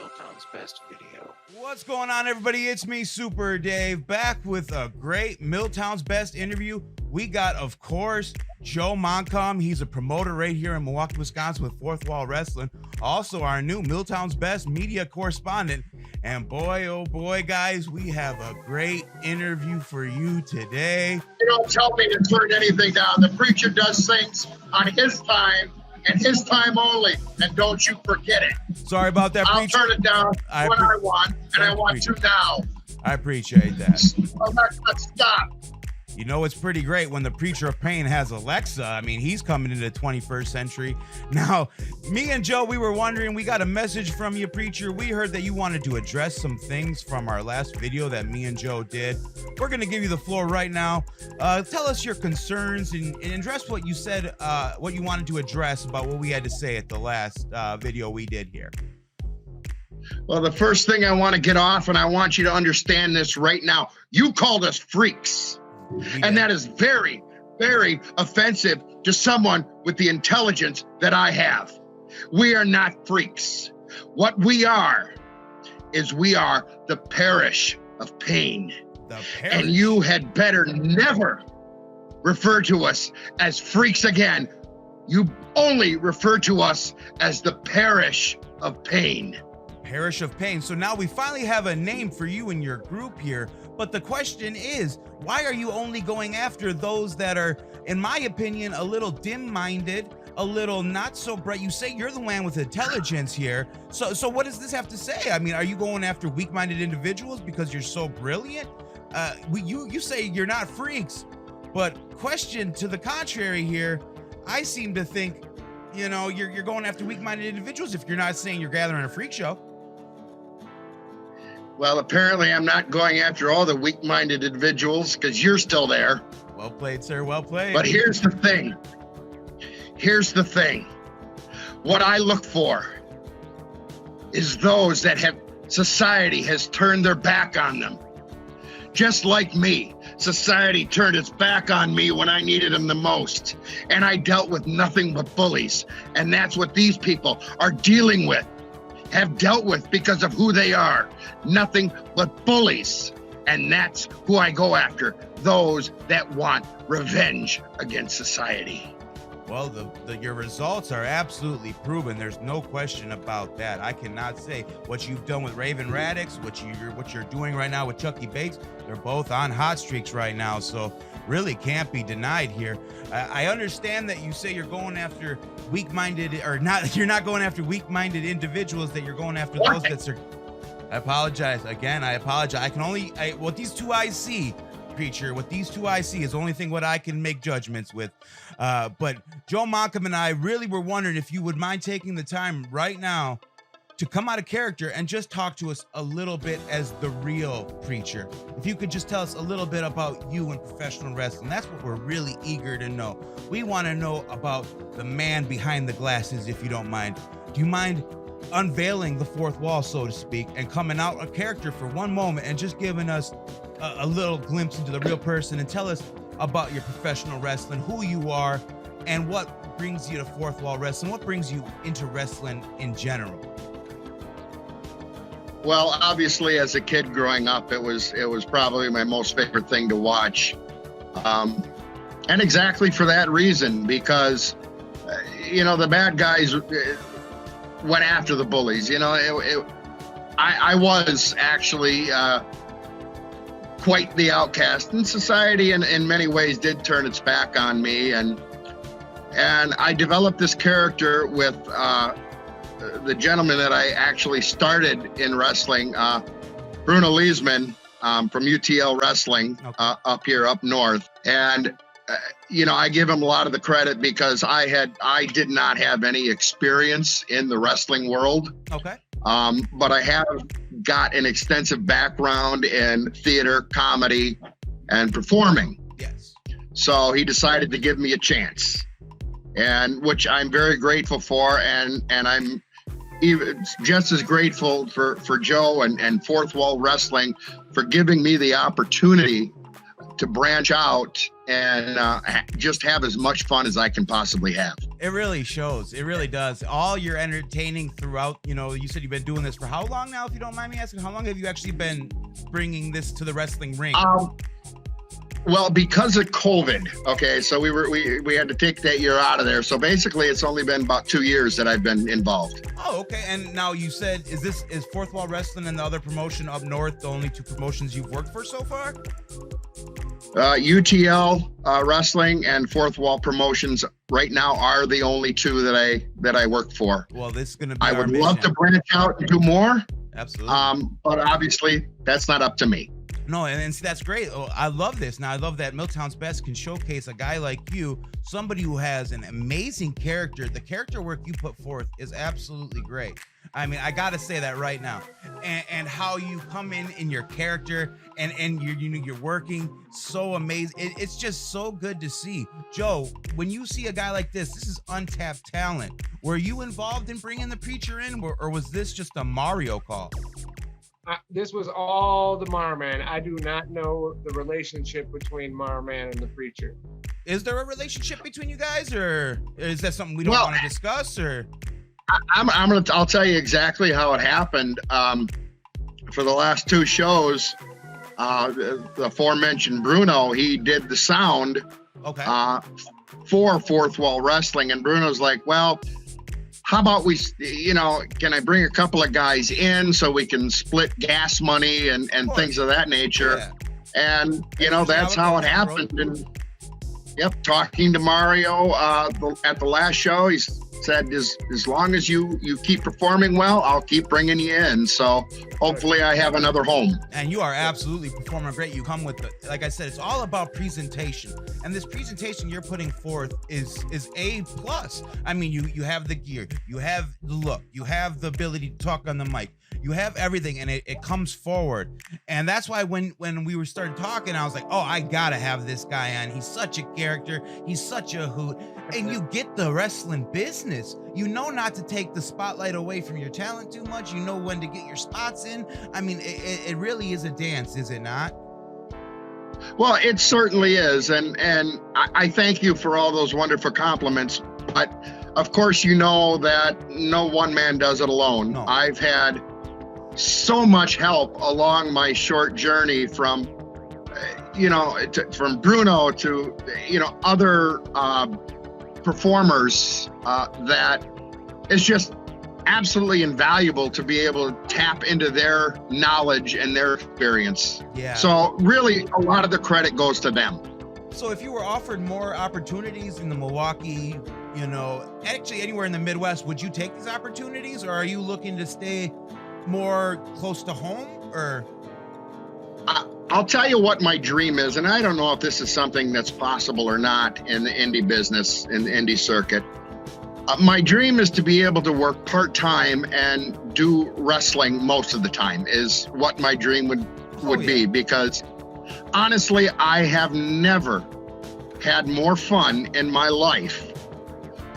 Milltown's Best video. What's going on, everybody? It's me, Super Dave, back with a great Milltown's Best interview. We got, of course, Joe Moncom. He's a promoter right here in Milwaukee, Wisconsin with 4WW Wrestling. Also, our new Milltown's Best media correspondent. And boy, oh boy, guys, we have a great interview for you today. You don't tell me to turn anything down. The preacher does things on his time and his time only, and don't you forget it. Sorry about that, I'll preacher. turn it down when I want, and I want you now. I appreciate that. Well, let's stop. You know, it's pretty great when the Preacher of Pain has Alexa. I mean, he's coming into the 21st century. Now, me and Joe, we were wondering, we got a message from you, Preacher. We heard that you wanted to address some things from our last video that me and Joe did. We're going to give you the floor right now. Tell us your concerns and address what you said, what you wanted to address about what we had to say at the last video we did here. Well, the first thing I want to get off, and I want you to understand this right now, you called us freaks. And that is very, very offensive to someone with the intelligence that I have. We are not freaks. What we are is we are the parish of pain. And you had better never refer to us as freaks again. You only refer to us as the parish of pain. Parish of Pain. So now we finally have a name for you and your group here. But the question is, why are you only going after those that are, in my opinion, a little dim-minded, a little not so bright? You say you're the man with intelligence here. So what does this have to say? I mean, are you going after weak-minded individuals because you're so brilliant? You say you're not freaks, but question to the contrary here, I seem to think, you know, you're going after weak-minded individuals if you're not saying you're gathering a freak show. Well, apparently I'm not going after all the weak-minded individuals because you're still there. Well played, sir. Well played. But here's the thing. Here's the thing. What I look for is those that have society has turned their back on them. Just like me, society turned its back on me when I needed them the most. And I dealt with nothing but bullies. And that's what these people are dealing with. Have dealt with because of who they are. Nothing but bullies. And that's who I go after. Those that want revenge against society. Well, your results are absolutely proven. There's no question about that. I cannot say what you've done with Rayvin Raddix, what you're doing right now with Chucky Bakes. They're both on hot streaks right now, so really can't be denied here. I understand that you say you're going after weak-minded, or not. You're not going after weak-minded individuals. That you're going after those that are. I apologize again. I apologize. I can only what these two eyes see. Preacher, what these two I see is the only thing what I can make judgments with. But Joe Moncom and I really were wondering if you would mind taking the time right now to come out of character and just talk to us a little bit as the real Preacher. If you could just tell us a little bit about you and professional wrestling. That's what we're really eager to know. We want to know about the man behind the glasses, if you don't mind. Do you mind unveiling the fourth wall, so to speak, and coming out of character for one moment and just giving us a little glimpse into the real person, and tell us about your professional wrestling, who you are, and what brings you to 4WW Wrestling, what brings you into wrestling in general? Well, obviously, as a kid growing up, it was probably my most favorite thing to watch, and exactly for that reason, because you know, the bad guys went after the bullies. You know, I was actually quite the outcast, and society in many ways did turn its back on me, and I developed this character with the gentleman that I actually started in wrestling, Bruno Leesman, from UTL Wrestling, okay, up north. And you know, I give him a lot of the credit because I did not have any experience in the wrestling world. Okay. But I have got an extensive background in theater, comedy, and performing. Yes. So he decided to give me a chance, and which I'm very grateful for, and I'm even just as grateful for Joe and 4WW Wrestling for giving me the opportunity to branch out and just have as much fun as I can possibly have. It really shows. It really does. All you're entertaining throughout, you know, you said you've been doing this for how long now, if you don't mind me asking? How long have you actually been bringing this to the wrestling ring? Well, because of COVID, okay, so we had to take that year out of there. So basically, it's only been about 2 years that I've been involved. Oh, okay. And now you said, is Fourth Wall Wrestling and the other promotion up north the only two promotions you've worked for so far? UTL Wrestling and Fourth Wall Promotions right now are the only two that I work for. Well, this is going to be I our would mission. love to branch out and do more. Absolutely. But obviously, that's not up to me. No, and see, that's great. Oh, I love this. Now, I love that Milltown's Best can showcase a guy like you, somebody who has an amazing character. The character work you put forth is absolutely great. I mean, I got to say that right now. And how you come in your character and you're working so amazing. It's just so good to see. Joe, when you see a guy like this is untapped talent. Were you involved in bringing the preacher in, or was this just a Mario call? This was all the MarMan. I do not know the relationship between MarMan and the preacher. Is there a relationship between you guys, or is that something we don't want to discuss? Or I'll tell you exactly how it happened. For the last two shows, the aforementioned Bruno, he did the sound for Fourth Wall Wrestling, and Bruno's like, well, how about we, can I bring a couple of guys in so we can split gas money and things of that nature? Yeah. And, that's how it happened. And talking to Mario at the last show, he said, as long as you keep performing well, I'll keep bringing you in. So hopefully I have another home. And you are absolutely performing great. You come with, like I said, it's all about presentation. And this presentation you're putting forth is A+. I mean, you have the gear, you have the look, you have the ability to talk on the mic, you have everything, and it comes forward. And that's why when we started talking, I was like, oh, I gotta have this guy on. He's such a character, he's such a hoot, and you get the wrestling business. You know not to take the spotlight away from your talent too much. You know when to get your spots in. I mean, it really is a dance, is it not? Well, it certainly is, and I thank you for all those wonderful compliments. But of course, you know that no one man does it alone. No. I've had so much help along my short journey from from Bruno to other performers that it's just absolutely invaluable to be able to tap into their knowledge and their experience. Yeah. So really, a lot of the credit goes to them. So if you were offered more opportunities in the Milwaukee, actually anywhere in the Midwest, would you take these opportunities, or are you looking to stay more close to home? Or I'll tell you what my dream is, and I don't know if this is something that's possible or not in the indie business, in the indie circuit. My dream is to be able to work part-time and do wrestling most of the time, is what my dream would be, because honestly, I have never had more fun in my life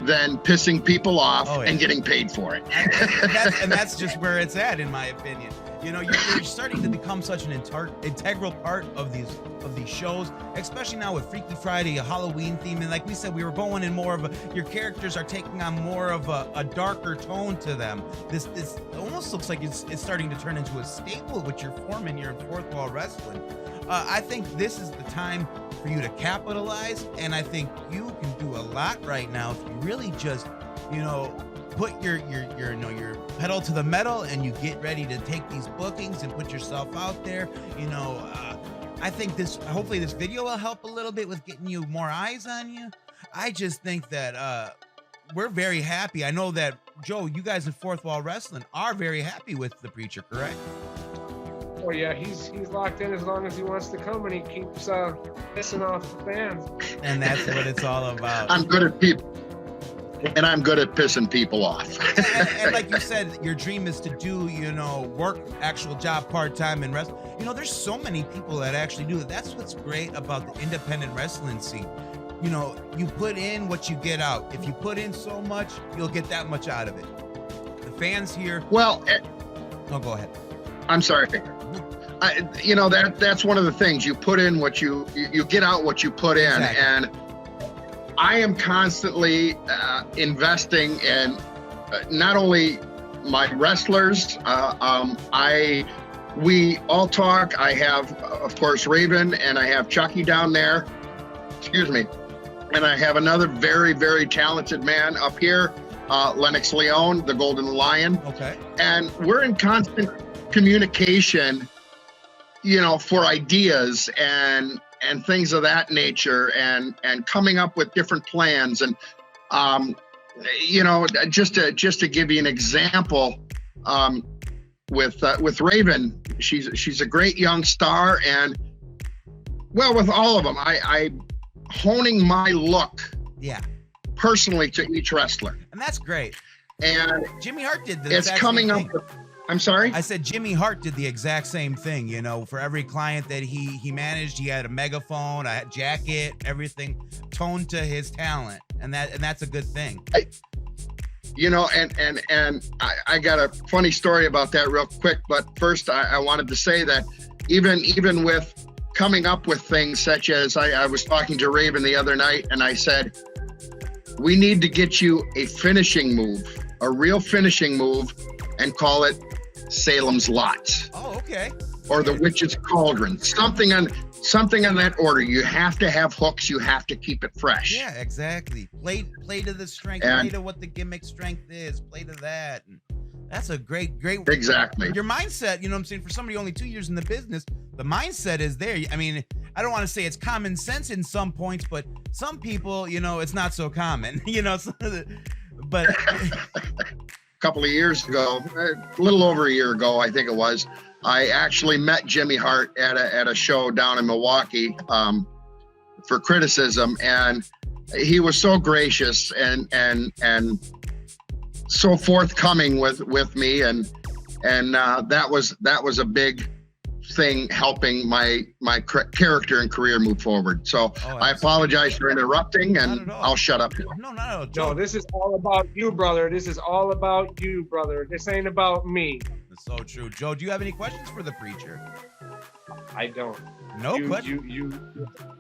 than pissing people off and getting paid for it. And that's just where it's at, in my opinion. You're starting to become such an integral part of these shows, especially now with Freaky Friday, a Halloween theme. And like we said, we were going in more of your characters are taking on more of a darker tone to them. This almost looks like it's starting to turn into a staple with your forming here in Fourth Wall Wrestling. I think this is the time for you to capitalize, and I think you can do a lot right now if you really just, put your pedal to the metal and you get ready to take these bookings and put yourself out there. I think hopefully this video will help a little bit with getting you more eyes on you. I just think that we're very happy. I know that, Joe, you guys at Fourth Wall Wrestling are very happy with the preacher, correct? Oh yeah, he's locked in as long as he wants to come, and he keeps pissing off the fans. And that's what it's all about. I'm good at people. And I'm good at pissing people off. and like you said, your dream is to do, work actual job part-time and wrestle. There's so many people that actually do it. That's what's great about the independent wrestling scene. You put in what you get out. If you put in so much, you'll get that much out of it. The fans here. Well, no, go ahead. I'm sorry. you know, that's one of the things. You put in what you get out what you put in. Exactly. And I am constantly investing in not only my wrestlers. We all talk. I have, of course, Rayvin, and I have Chucky down there. Excuse me. And I have another very, very talented man up here, Lennox Leone, the Golden Lion. Okay. And we're in constant communication, you know, for ideas and things of that nature, and coming up with different plans. And you know, just to give you an example, with Rayvin, she's a great young star, and well, with all of them, I honing my look, personally, to each wrestler, and that's great. And Jimmy Hart did the it's coming up. I'm sorry? I said Jimmy Hart did the exact same thing. You know, for every client that he managed, he had a megaphone, a jacket, everything toned to his talent, and that's a good thing. You know, and I got a funny story about that real quick, but first I wanted to say that even with coming up with things such as I was talking to Rayvin the other night, and I said, we need to get you a finishing move, a real finishing move, and call it Salem's Lot. Oh, okay. Or the Witch's Cauldron, something on that order. You have to have hooks. You have to keep it fresh. Yeah, exactly. Play to the strength, And play to what the gimmick strength is, play to that. And that's a great. Exactly. Your mindset, you know what I'm saying? For somebody only 2 years in the business, the mindset is there. I mean, I don't want to say it's common sense in some points, but some people, you know, it's not so common, you know, but couple of years ago, a little over a year ago, I think it was, I actually met Jimmy Hart at a show down in Milwaukee for criticism, and he was so gracious and so forthcoming with me, and that was a big thing helping my character and career move forward. So I apologize for interrupting, and I'll shut up now. No, not at all. No, this is all about you, brother. This is all about you, brother. This ain't about me. That's so true. Joe, do you have any questions for the preacher? I don't. No question.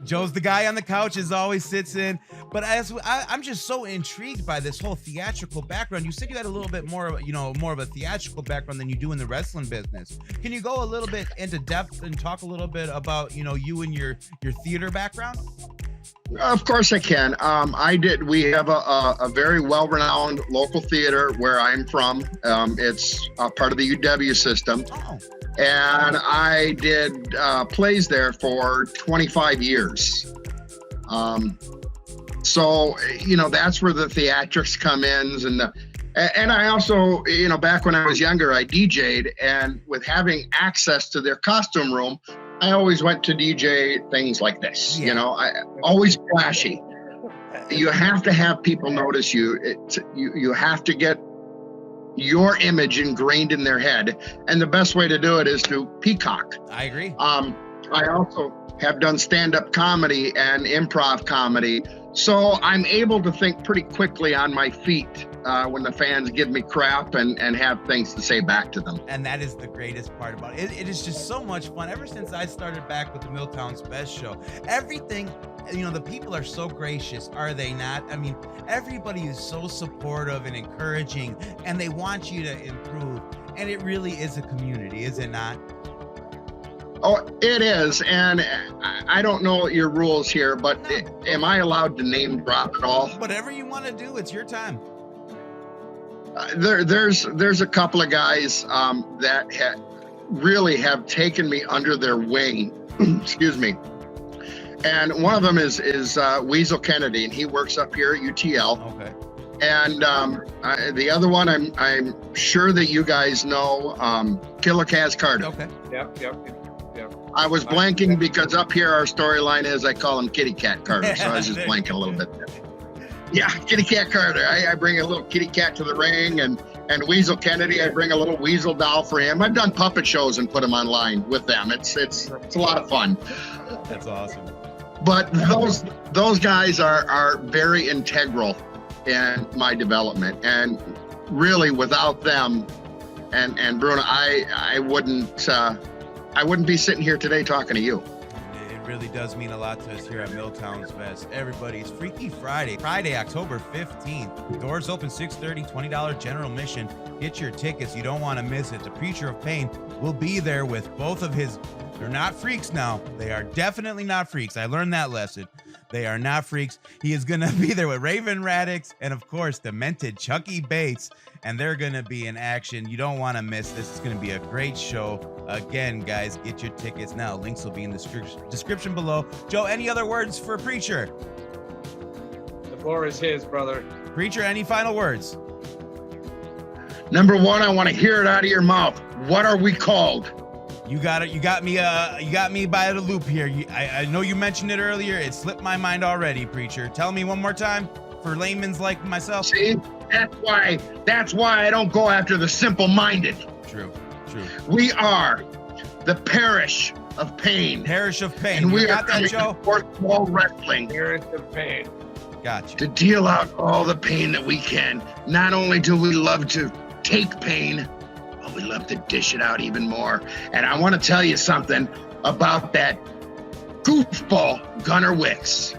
Joe's the guy on the couch, as always, sits in. But I'm just so intrigued by this whole theatrical background. You said you had a little bit more, you know, more of a theatrical background than you do in the wrestling business. Can you go a little bit into depth and talk a little bit about, you know, you and your theater background? Of course I can. We have a very well-renowned local theater where I'm from. It's part of the UW system. Oh. And I did plays there for 25 years. So, you know, that's where the theatrics come in. And I also, you know, back when I was younger, I DJ'd, and with having access to their costume room, I always went to DJ things like this, you know, always flashy. You have to have people notice you. You have to get your image ingrained in their head, and the best way to do it is to peacock. I agree. I also have done stand-up comedy and improv comedy, so I'm able to think pretty quickly on my feet when the fans give me crap and have things to say back to them. And that is the greatest part about it. It is just so much fun. Ever since I started back with the Milltown's Best show, everything, you know, the people are so gracious, are they not? I mean, everybody is so supportive and encouraging, and they want you to improve. And it really is a community, is it not? Oh, it is. And I don't know your rules here, but am I allowed to name drop at all? Whatever you want to do, it's your time. There's a couple of guys that really have taken me under their wing. Excuse me. And one of them is Weasel Kennedy, and he works up here at UTL. Okay. And the other one, I'm sure that you guys know, Killer Kaz Carter. Okay. Yep. I was blanking because up here our storyline is I call him Kitty Cat Carter, so I was just blanking a little bit there. Yeah, Kitty Cat Carter. I bring a little kitty cat to the ring, and Weasel Kennedy, I bring a little weasel doll for him. I've done puppet shows and put them online with them. It's a lot of fun. That's awesome. But those guys are very integral in my development, and really without them and Bruno, I wouldn't I wouldn't be sitting here today talking to you. It really does mean a lot to us here at Milltown's Best. Everybody, it's Freaky Friday, October 15th. Doors open 6:30, $20 general admission. Get your tickets. You don't want to miss it. The Preacher of Pain will be there with both of his, they're not freaks now. They are definitely not freaks. I learned that lesson. They are not freaks. He is going to be there with Rayvin Raddix and, of course, Demented Chucky Bates, and they're going to be in action. You don't want to miss this. It's going to be a great show. Again, guys, get your tickets now. Links will be in the description below. Joe, any other words for Preacher? The floor is his, brother. Preacher, any final words? Number one, I want to hear it out of your mouth. What are we called? You got it. You got me by the loop here. I know you mentioned it earlier. It slipped my mind already, Preacher. Tell me one more time for layman's like myself. See, that's why I don't go after the simple-minded. True. We are the Parish of Pain. Parish of Pain. And we got are that, Joe? 4WW Wrestling. Parish of Pain. Gotcha. To deal out all the pain that we can. Not only do we love to take pain, but we love to dish it out even more. And I want to tell you something about that goofball Gunnar Wicks.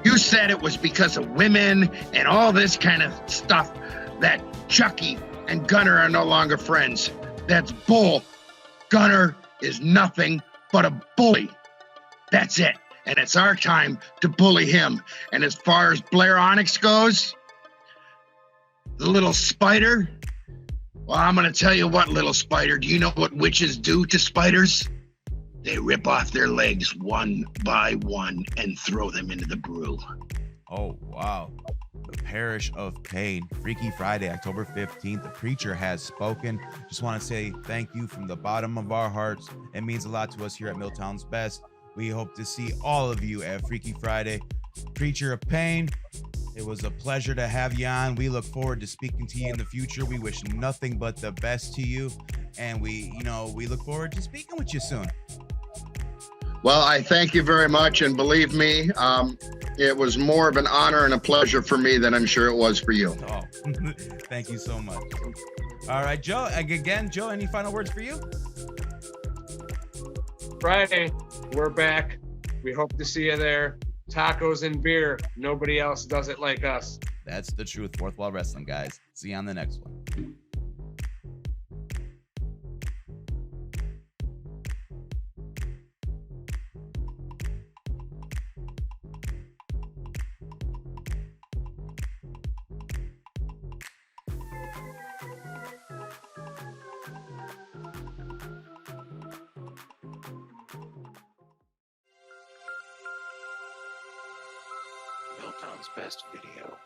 You said it was because of women and all this kind of stuff that Chucky and Gunnar are no longer friends. That's bull. Gunnar is nothing but a bully. That's it. And it's our time to bully him. And as far as Blair Onyx goes, the little spider, well, I'm going to tell you what, little spider. Do you know what witches do to spiders? They rip off their legs one by one and throw them into the brew. Oh, wow. The Parish of Pain. Freaky Friday, October 15th. The Preacher has spoken. Just want to say thank you from the bottom of our hearts. It means a lot to us here at Milltown's Best. We hope to see all of you at Freaky Friday. Preacher of Pain, it was a pleasure to have you on. We look forward to speaking to you in the future. We wish nothing but the best to you. And we look forward to speaking with you soon. Well, I thank you very much. And believe me, it was more of an honor and a pleasure for me than I'm sure it was for you. Oh, thank you so much. All right, Joe. Again, Joe, any final words for you? Friday, we're back. We hope to see you there. Tacos and beer. Nobody else does it like us. That's the truth. 4WW Wrestling, guys. See you on the next one. Milltown's Best video.